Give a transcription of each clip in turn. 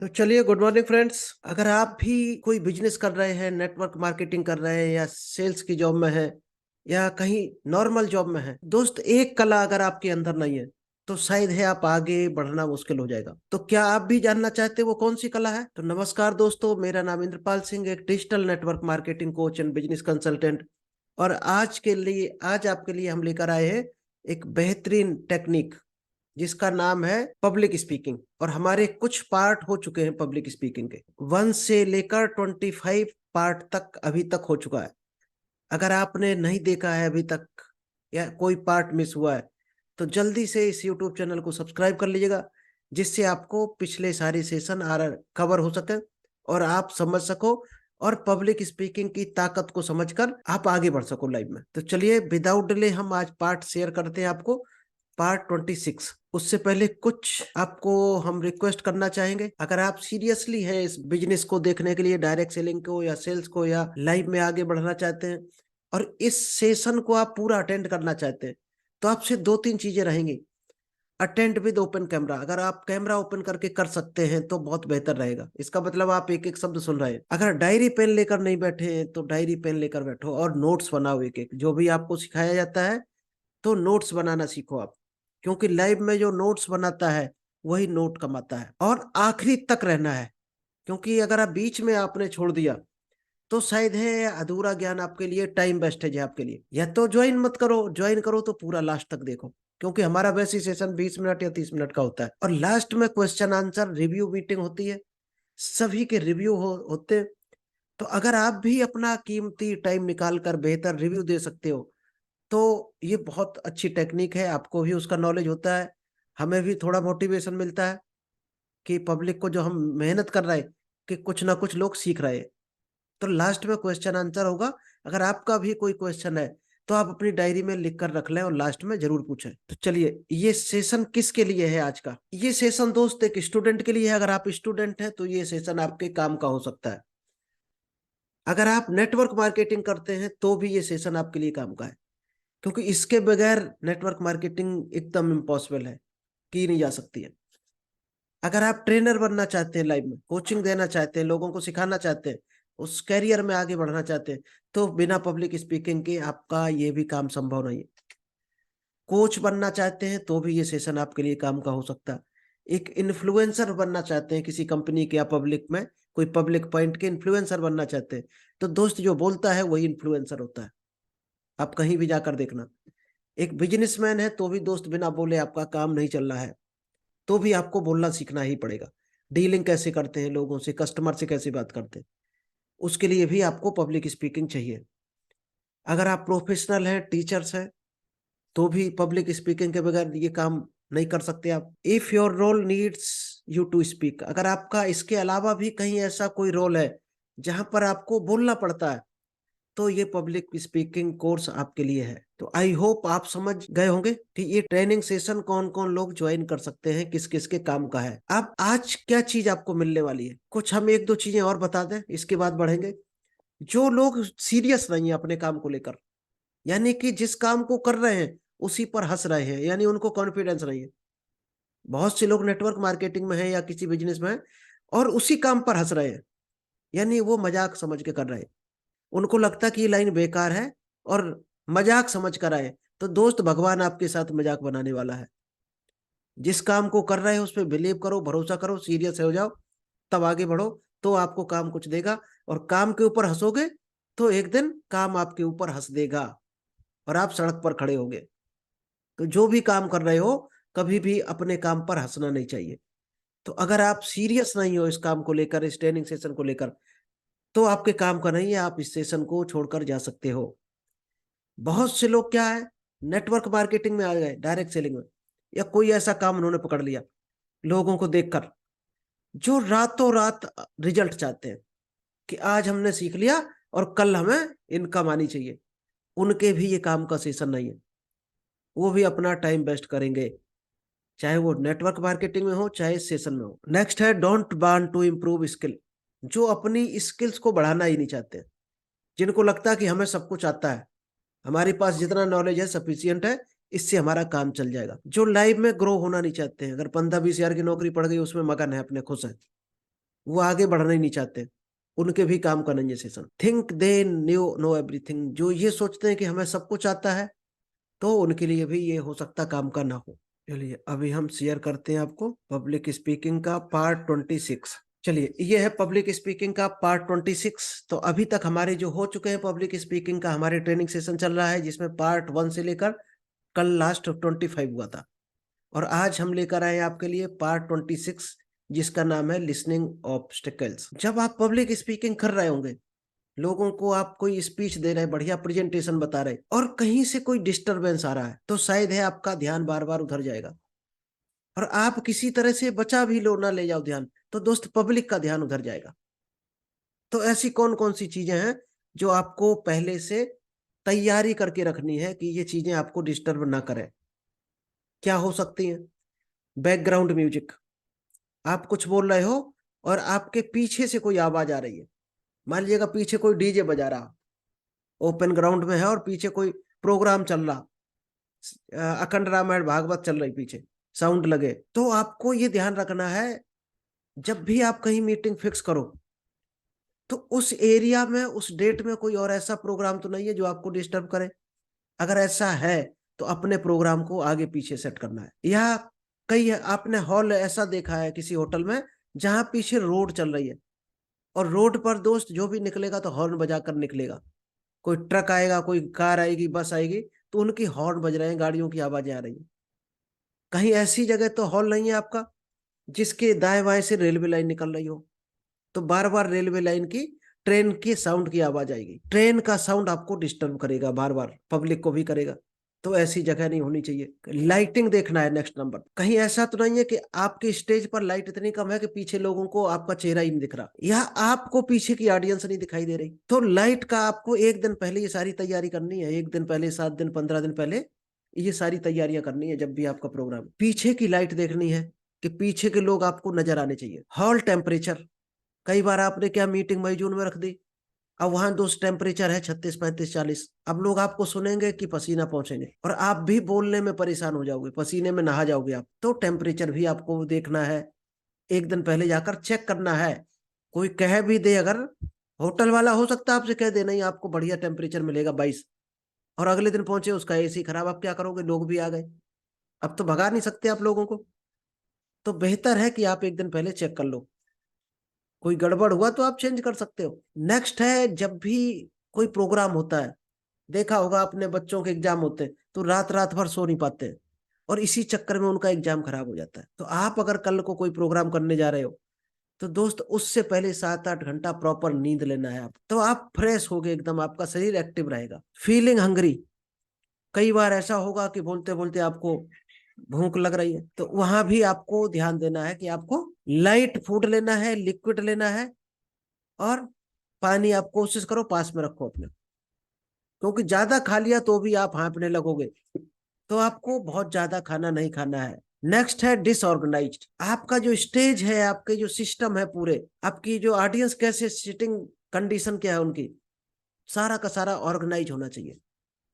तो चलिए, good morning friends. अगर आप भी कोई बिजनेस कर रहे हैं, नेटवर्क मार्केटिंग कर रहे हैं, या सेल्स की जॉब में है, या कहीं नॉर्मल जॉब में है, दोस्त एक कला अगर आपके अंदर नहीं है तो शायद है आप आगे बढ़ना मुश्किल हो जाएगा। तो क्या आप भी जानना चाहते हैं वो कौन सी कला है? तो नमस्कार दोस्तों, मेरा नाम इंद्रपाल सिंह, एक digital network marketing coach and business consultant. और आज आपके लिए हम लेकर आए हैं एक बेहतरीन टेक्निक जिसका नाम है पब्लिक स्पीकिंग। और हमारे कुछ पार्ट हो चुके हैं पब्लिक स्पीकिंग के, 1 से लेकर 25 पार्ट तक अभी तक हो चुका है। अगर आपने नहीं देखा है अभी तक, या कोई पार्ट मिस हुआ है, तो जल्दी से इस यूट्यूब चैनल को सब्सक्राइब कर लीजिएगा, जिससे आपको पिछले सारे सेशन कवर हो सके और आप समझ सको, और पब्लिक स्पीकिंग की ताकत को समझकर आप आगे बढ़ सको लाइफ में। तो चलिए, विदाउट डिले हम आज पार्ट शेयर करते हैं आपको, पार्ट 26। उससे पहले कुछ आपको हम रिक्वेस्ट करना चाहेंगे। अगर आप सीरियसली हैं इस बिजनेस को देखने के लिए, डायरेक्ट सेलिंग को या सेल्स को, या लाइव में आगे बढ़ना चाहते हैं, और इस सेशन को आप पूरा अटेंड करना चाहते हैं, तो आपसे 2-3 चीजें रहेंगी। अटेंड विद ओपन कैमरा, अगर आप कैमरा ओपन करके कर सकते हैं तो बहुत बेहतर रहेगा। इसका मतलब आप एक एक शब्द सुन रहे हैं। अगर डायरी पेन लेकर नहीं बैठे हैं तो डायरी पेन लेकर बैठो और नोट्स बनाओ। एक एक जो भी आपको सिखाया जाता है तो नोट्स बनाना सीखो आप, क्योंकि लाइव में जो नोट्स बनाता है वही नोट कमाता है। और आखिरी तक रहना है, क्योंकि अगर आप बीच में आपने छोड़ दिया तो शायद है अधूरा ज्ञान आपके लिए टाइम वेस्टेज है आपके लिए। या तो ज्वाइन मत करो, ज्वाइन करो तो पूरा लास्ट तक देखो, क्योंकि हमारा वैसे सेशन 20 मिनट या 30 मिनट का होता है, और लास्ट में क्वेश्चन आंसर रिव्यू मीटिंग होती है, सभी के रिव्यू होते हैं। तो अगर आप भी अपना कीमती टाइम निकाल कर बेहतर रिव्यू दे सकते हो तो ये बहुत अच्छी टेक्निक है। आपको भी उसका नॉलेज होता है, हमें भी थोड़ा मोटिवेशन मिलता है कि पब्लिक को जो हम मेहनत कर रहे हैं कि कुछ ना कुछ लोग सीख रहे हैं। तो लास्ट में क्वेश्चन आंसर होगा। अगर आपका भी कोई क्वेश्चन है तो आप अपनी डायरी में लिख कर रख लें और लास्ट में जरूर पूछें। तो चलिए, ये सेशन किसके लिए है आज का? ये सेशन दोस्त एक स्टूडेंट के लिए है। अगर आप स्टूडेंट हैं तो ये सेशन आपके काम का हो सकता है। अगर आप नेटवर्क मार्केटिंग करते हैं तो भी ये सेशन आपके लिए काम का है, क्योंकि इसके बगैर नेटवर्क मार्केटिंग एकदम इम्पॉसिबल है, की नहीं जा सकती है। अगर आप ट्रेनर बनना चाहते हैं, लाइफ में कोचिंग देना चाहते हैं, लोगों को सिखाना चाहते हैं, उस कैरियर में आगे बढ़ना चाहते हैं, तो बिना पब्लिक स्पीकिंग के आपका ये भी काम संभव नहीं है। कोच बनना चाहते हैं तो भी ये सेशन आपके लिए काम का हो सकता है। एक इन्फ्लुएंसर बनना चाहते हैं किसी कंपनी के या पब्लिक में, कोई पब्लिक पॉइंट के इन्फ्लुएंसर बनना चाहते हैं, तो दोस्त जो बोलता है वही इन्फ्लुएंसर होता है। आप कहीं भी जाकर देखना, एक बिजनेसमैन है तो भी दोस्त बिना बोले आपका काम नहीं चल रहा है, तो भी आपको बोलना सीखना ही पड़ेगा। डीलिंग कैसे करते हैं लोगों से, कस्टमर से कैसे बात करते हैं, उसके लिए भी आपको पब्लिक स्पीकिंग चाहिए। अगर आप प्रोफेशनल हैं, टीचर्स हैं, तो भी पब्लिक स्पीकिंग के बगैर ये काम नहीं कर सकते आप। If your role needs you to speak, अगर आपका इसके अलावा भी कहीं ऐसा कोई रोल है जहां पर आपको बोलना पड़ता है, तो ये पब्लिक स्पीकिंग कोर्स आपके लिए है। तो आई होप आप समझ गए होंगे कि ये ट्रेनिंग सेशन कौन कौन लोग ज्वाइन कर सकते हैं, किस किस के काम का है। अब आज क्या चीज आपको मिलने वाली है, कुछ हम 1-2 चीजें और बता दें, इसके बाद बढ़ेंगे। जो लोग सीरियस नहीं है अपने काम को लेकर, यानी कि जिस काम को कर रहे हैं उसी पर हंस रहे हैं, यानी उनको कॉन्फिडेंस नहीं है। बहुत से लोग नेटवर्क मार्केटिंग में है या किसी बिजनेस में है और उसी काम पर हंस रहे हैं, यानी वो मजाक समझ के कर रहे हैं। उनको लगता कि ये लाइन बेकार है और मजाक समझ कर आए। तो दोस्त, भगवान आपके साथ मजाक बनाने वाला है। जिस काम को कर रहे हो उस पर बिलीव करो, भरोसा करो, सीरियस हो जाओ, तब आगे बढ़ो, तो आपको काम कुछ देगा। और काम के ऊपर हंसोगे तो एक दिन काम आपके ऊपर हंस देगा और आप सड़क पर खड़े होगे। तो जो भी काम कर रहे हो, कभी भी अपने काम पर हंसना नहीं चाहिए। तो अगर आप सीरियस नहीं हो इस काम को लेकर, इस ट्रेनिंग सेशन को लेकर, तो आपके काम का नहीं है, आप इस सेशन को छोड़कर जा सकते हो। बहुत से लोग क्या है, नेटवर्क मार्केटिंग में आ गए, डायरेक्ट सेलिंग में, या कोई ऐसा काम उन्होंने पकड़ लिया लोगों को देखकर, जो रातों रात रिजल्ट चाहते हैं कि आज हमने सीख लिया और कल हमें इनकम आनी चाहिए। उनके भी ये काम का सेशन नहीं है, वो भी अपना टाइम वेस्ट करेंगे, चाहे वो नेटवर्क मार्केटिंग में हो चाहे सेशन में हो। नेक्स्ट है don't want to improve skill, जो अपनी स्किल्स को बढ़ाना ही नहीं चाहते, जिनको लगता है कि हमें सब कुछ आता है, हमारे पास जितना नॉलेज है सफिशियंट है, इससे हमारा काम चल जाएगा। जो लाइफ में ग्रो होना नहीं चाहते हैं, अगर 15-20 हजार की नौकरी पड़ गई उसमें मगन है, अपने खुश है, वो आगे बढ़ना ही नहीं चाहते, उनके भी काम का नहीं है session. Think they know everything, जो ये सोचते हैं कि हमें सब कुछ आता है, तो उनके लिए भी ये हो सकता काम का ना हो। चलिए अभी हम शेयर करते हैं आपको पब्लिक स्पीकिंग का पार्ट 26। चलिए ये है पब्लिक स्पीकिंग का पार्ट 26। तो अभी तक हमारे जो हो चुके हैं पब्लिक स्पीकिंग का, हमारे ट्रेनिंग सेशन चल रहा है जिसमें पार्ट 1 से लेकर कल लास्ट 25 हुआ था, और आज हम लेकर आए आपके लिए पार्ट 26 जिसका नाम है लिसनिंग ऑब्स्टिकल्स। जब आप पब्लिक स्पीकिंग कर रहे होंगे, लोगों को आप कोई स्पीच दे रहे हैं, बढ़िया प्रेजेंटेशन बता रहे, और कहीं से कोई डिस्टरबेंस आ रहा है, तो शायद है आपका ध्यान बार बार उधर जाएगा, और आप किसी तरह से बचा भी लो, ना ले जाओ ध्यान, तो दोस्त पब्लिक का ध्यान उधर जाएगा। तो ऐसी कौन कौन सी चीजें हैं जो आपको पहले से तैयारी करके रखनी है कि ये चीजें आपको डिस्टर्ब ना करें? क्या हो सकती हैं? बैकग्राउंड म्यूजिक, आप कुछ बोल रहे हो और आपके पीछे से कोई आवाज आ रही है, मान लीजिएगा पीछे कोई डीजे बजा रहा, ओपन ग्राउंड में है और पीछे कोई प्रोग्राम चल रहा, अखंड रामायण भागवत चल रही पीछे, साउंड लगे, तो आपको ये ध्यान रखना है जब भी आप कहीं मीटिंग फिक्स करो, तो उस एरिया में उस डेट में कोई और ऐसा प्रोग्राम तो नहीं है जो आपको डिस्टर्ब करे। अगर ऐसा है तो अपने प्रोग्राम को आगे पीछे सेट करना है। या कई आपने हॉल ऐसा देखा है किसी होटल में जहां पीछे रोड चल रही है, और रोड पर दोस्त जो भी निकलेगा तो हॉर्न बजाकर निकलेगा, कोई ट्रक आएगा, कोई कार आएगी, बस आएगी, तो उनकी हॉर्न बज रहे हैं, गाड़ियों की आवाजें आ रही है। कहीं ऐसी जगह तो हॉल नहीं है आपका जिसके दाएं बाएं से रेलवे लाइन निकल रही हो, तो बार बार रेलवे लाइन की, ट्रेन की साउंड की आवाज आएगी, ट्रेन का साउंड आपको डिस्टर्ब करेगा, बार बार पब्लिक को भी करेगा, तो ऐसी जगह नहीं होनी चाहिए। लाइटिंग देखना है नेक्स्ट नंबर, कहीं ऐसा तो नहीं है कि आपके स्टेज पर लाइट इतनी कम है कि पीछे लोगों को आपका चेहरा ही नहीं दिख रहा, या आपको पीछे की ऑडियंस नहीं दिखाई दे रही, तो लाइट का आपको एक दिन पहले ये सारी तैयारी करनी है, एक दिन पहले, 7 दिन 15 दिन पहले ये सारी तैयारियां करनी है। जब भी आपका प्रोग्राम, पीछे की लाइट देखनी है कि पीछे के लोग आपको नजर आने चाहिए। हॉल टेम्परेचर, कई बार आपने क्या मीटिंग मई जून में रख दी, अब वहां दोस्त टेम्परेचर है 36 35 40, अब लोग आपको सुनेंगे कि पसीना पहुंचेंगे, और आप भी बोलने में परेशान हो जाओगे, पसीने में नहा जाओगे आप, तो टेम्परेचर भी आपको देखना है, एक दिन पहले जाकर चेक करना है। कोई कह भी दे, अगर होटल वाला हो सकता है आपसे कह दे नहीं आपको बढ़िया टेम्परेचर मिलेगा 22, और अगले दिन पहुंचे उसका एसी खराब, आप क्या करोगे? लोग भी आ गए, अब तो भगा नहीं सकते आप लोगों को, तो बेहतर है कि आप एक दिन पहले चेक कर लो, कोई गड़बड़ हुआ तो आप चेंज कर सकते हो। नेक्स्ट है, जब भी कोई प्रोग्राम होता है, देखा होगा अपने बच्चों के एग्जाम होते हैं तो रात रात भर सो नहीं पाते हैं, और इसी चक्कर में उनका एग्जाम खराब हो जाता है। तो आप अगर कल को कोई प्रोग्राम करने जा रहे हो, तो दोस्त उससे पहले 7 8 घंटा प्रॉपर नींद लेना है आप, तो आप फ्रेश होगे एकदम, आपका शरीर एक्टिव रहेगा। फीलिंग हंग्री, कई बार ऐसा होगा कि बोलते बोलते आपको भूख लग रही है, तो वहां भी आपको ध्यान देना है कि आपको लाइट फूड लेना है, लिक्विड लेना है, और पानी आप कोशिश करो पास में रखो अपने, क्योंकि ज्यादा खा लिया तो भी आप हाँफने लगोगे, तो आपको बहुत ज्यादा खाना नहीं खाना है। नेक्स्ट है डिसऑर्गेनाइज्ड, आपका जो स्टेज है, आपके जो सिस्टम है पूरे, आपकी जो ऑडियंस कैसे सिटिंग कंडीशन क्या है उनकी, सारा का सारा ऑर्गेनाइज होना चाहिए।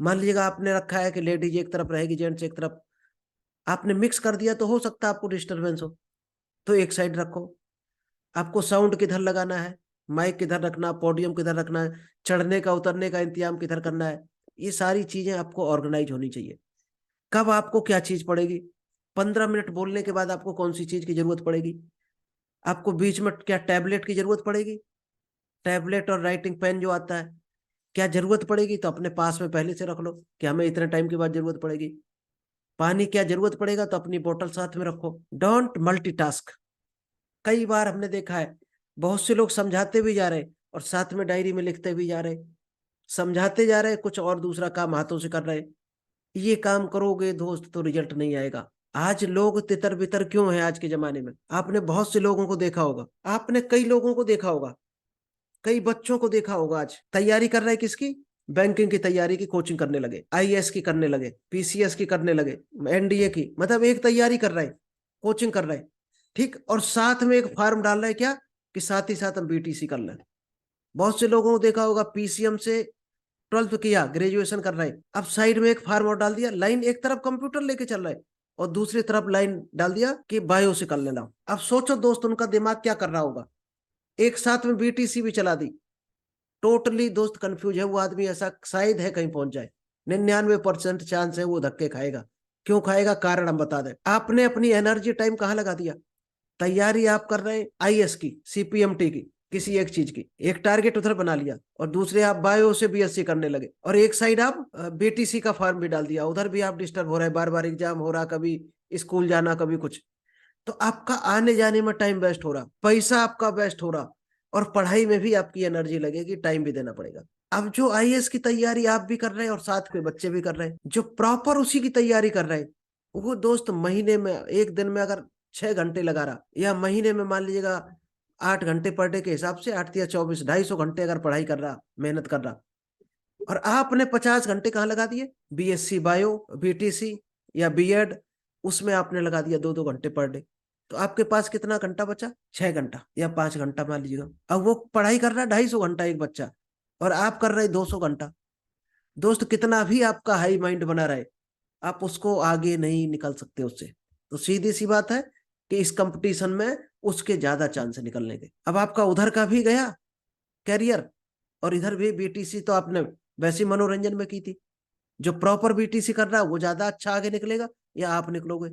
मान लीजिएगा आपने रखा है कि लेडीज एक तरफ रहेगी, जेंट्स एक तरफ, आपने मिक्स कर दिया तो हो सकता है आपको डिस्टरबेंस हो, तो एक साइड रखो। आपको साउंड किधर लगाना है, माइक किधर रखना, पोडियम किधर रखना है, चढ़ने का उतरने का इंतजाम किधर करना है, ये सारी चीजें आपको ऑर्गेनाइज होनी चाहिए। कब आपको क्या चीज पड़ेगी, 15 मिनट बोलने के बाद आपको कौन सी चीज की जरूरत पड़ेगी, आपको बीच में क्या टैबलेट की जरूरत पड़ेगी, टैबलेट और राइटिंग पेन जो आता है, क्या जरूरत पड़ेगी, तो अपने पास में पहले से रख लो कि हमें इतने टाइम के बाद जरूरत पड़ेगी। पानी क्या जरूरत पड़ेगा, तो अपनी बोतल साथ में रखो। डोंट मल्टीटास्क, कई बार हमने देखा है बहुत से लोग समझाते भी जा रहे और साथ में डायरी में लिखते भी जा रहे, समझाते जा रहे कुछ और दूसरा काम हाथों से कर रहे, ये काम करोगे दोस्त तो रिजल्ट नहीं आएगा। आज लोग तितर बितर क्यों है आज के जमाने में, आपने बहुत से लोगों को देखा होगा, आपने कई लोगों को देखा होगा, कई बच्चों को देखा होगा, आज तैयारी कर रहे हैं किसकी, बैंकिंग की तैयारी की कोचिंग करने लगे, आईएएस की करने लगे, पीसीएस की करने लगे, एनडीए की, मतलब एक तैयारी कर रहे हैं, कोचिंग कर रहे हैं, ठीक, और साथ में एक फॉर्म डाल रहे हैं क्या, कि साथ ही साथ हम बीटीसी कर लें। बहुत से लोगों को देखा होगा पीसीएम से 12th किया, ग्रेजुएशन कर रहे हैं, अब साइड में एक फार्म और डाल दिया, लाइन एक तरफ कंप्यूटर लेके चल रहा है और दूसरी तरफ लाइन डाल दिया कि बायो से कर लेना। अब सोचो दोस्त उनका दिमाग क्या कर रहा होगा, एक साथ में बीटीसी भी चला दी। टोटली दोस्त कंफ्यूज है वो आदमी, ऐसा शायद है कहीं पहुंच जाए। 99% चांस है वो धक्के खाएगा। क्यों खाएगा, कारण हम बता दें। आपने अपनी एनर्जी टाइम कहाँ लगा दिया। तैयारी आप कर रहे हैं आईएएस की, सीपीएमटी की, किसी एक चीज की, एक टारगेट उधर बना लिया, और दूसरे आप बायो से बीएससी करने लगे, और एक साइड आप बीटीसी का फॉर्म भी डाल दिया, उधर भी आप डिस्टर्ब हो रहे हैं, बार बार एग्जाम हो रहा, कभी स्कूल जाना कभी कुछ। तो आपका आने जाने में टाइम वेस्ट हो रहा, पैसा आपका वेस्ट हो रहा, और पढ़ाई में भी आपकी एनर्जी लगेगी, टाइम भी देना पड़ेगा। अब जो आईएएस की तैयारी आप भी कर रहे हैं और साथ में बच्चे भी कर रहे हैं, जो प्रॉपर उसी की तैयारी कर रहे हैं, वो दोस्त महीने में, एक दिन में अगर 6 घंटे लगा रहा, या महीने में मान लीजिएगा 8 घंटे पर डे के हिसाब से, 8 या 24, 250 घंटे अगर पढ़ाई कर रहा, मेहनत कर रहा, और आपने 50 घंटे कहाँ लगा दिए, बीएससी बायो, बीटीसी या बीएड, उसमें आपने लगा दिया 2-2 घंटे पर डे। तो आपके पास कितना घंटा बचा, 6 घंटा या 5 घंटा मान लीजिएगा। अब वो पढ़ाई कर रहा है 250 घंटा एक बच्चा, और आप कर रहे 200 घंटा। दोस्त कितना भी आपका हाई माइंड बना रहे, आप उसको आगे नहीं निकल सकते उससे। तो सीधी सी बात है कि इस कंपटीशन में उसके ज्यादा चांस है निकलने के। अब आपका उधर का भी गया कैरियर, और इधर भी बीटीसी तो आपने वैसे मनोरंजन में की थी। जो प्रॉपर बीटीसी कर रहा है वो ज्यादा अच्छा आगे निकलेगा, या आप निकलोगे।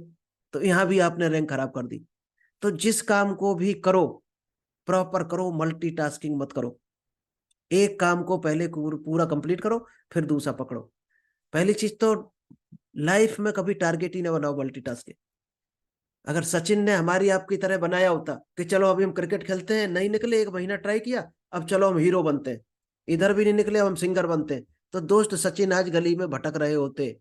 तो यहाँ भी आपने रैंक खराब कर दी। तो जिस काम को भी करो, प्रॉपर करो, मल्टीटास्किंग मत करो। एक काम को पहले पूरा कंप्लीट करो, फिर दूसरा पकड़ो। पहली चीज तो लाइफ में कभी टारगेट ही ना बनाओ मल्टीटास्किंग। अगर सचिन ने हमारी आपकी तरह बनाया होता कि चलो अभी हम क्रिकेट खेलते हैं, नहीं निकले, 1 महीना ट्राई किया, अब चलो हम हीरो बनते हैं, इधर भी नहीं निकले, अब हम सिंगर बनते हैं, तो दोस्त सचिन आज गली में भटक रहे होते,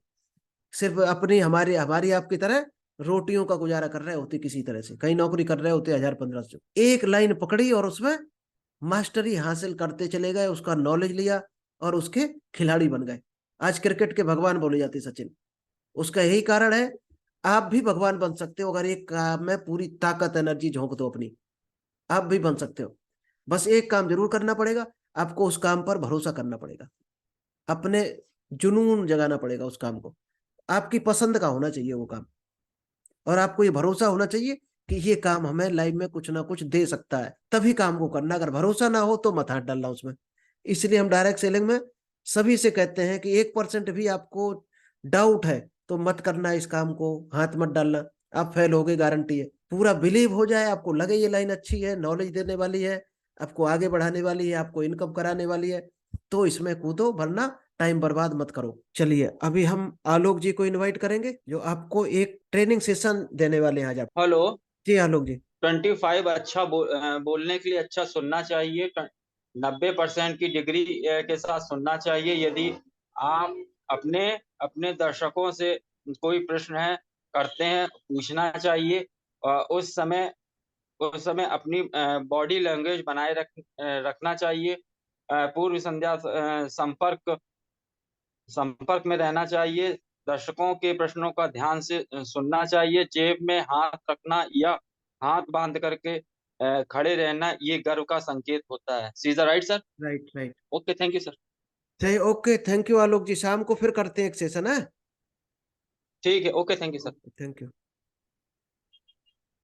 सिर्फ अपनी हमारी हमारी आपकी तरह रोटियों का गुजारा कर रहे होते, किसी तरह से कहीं नौकरी कर रहे होते, 1000-1500। एक लाइन पकड़ी और उसमें मास्टरी हासिल करते चले गए, उसका नॉलेज लिया, और उसके खिलाड़ी बन गए। आज क्रिकेट के भगवान बोले जाते सचिन। उसका यही कारण है, आप भी भगवान बन सकते हो अगर एक काम में पूरी ताकत एनर्जी झोंक दो अपनी। आप भी बन सकते हो। बस एक काम जरूर करना पड़ेगा, आपको उस काम पर भरोसा करना पड़ेगा, अपने जुनून जगाना पड़ेगा उस काम को। आपकी पसंद का होना चाहिए वो काम, और आपको ये भरोसा होना चाहिए कि ये काम हमें लाइफ में कुछ ना कुछ दे सकता है, तभी काम को करना। अगर भरोसा ना हो तो मत हाथ डालना उसमें। इसलिए हम डायरेक्ट सेलिंग में सभी से कहते हैं कि 1% भी आपको डाउट है तो मत करना, इस काम को हाथ मत डालना, आप फेल हो गए, गारंटी है। पूरा बिलीव हो जाए, आपको लगे ये लाइन अच्छी है, नॉलेज देने वाली है, आपको आगे बढ़ाने वाली है, आपको इनकम कराने वाली है, तो इसमें कूदो, वरना टाइम बर्बाद मत करो। चलिए अभी हम आलोक जी को इनवाइट करेंगे, जो आपको एक ट्रेनिंग सेशन देने वाले हैं आज आप। हेलो। जी आलोक जी। 25 अच्छा बोलने के लिए अच्छा सुनना चाहिए। 90% की डिग्री के साथ सुनना चाहिए। यदि आप अपने अपने दर्शकों से कोई प्रश्न है करते हैं, पूछना चाहिए। उस समय अपनी बॉडी लैंग्वेज बनाए रखना चाहिए। पूर्व संध्या संपर्क में रहना चाहिए। दर्शकों के प्रश्नों का ध्यान से सुनना चाहिए। जेब में हाथ रखना या हाथ बांध करके खड़े रहना ये गर्व का संकेत होता है। Seizure right sir? Right right. Okay, thank you sir. चलिए okay, thank you Alok ji, शाम को फिर करते हैं एक सेशन है। ठीक है, okay, thank you sir. Thank you.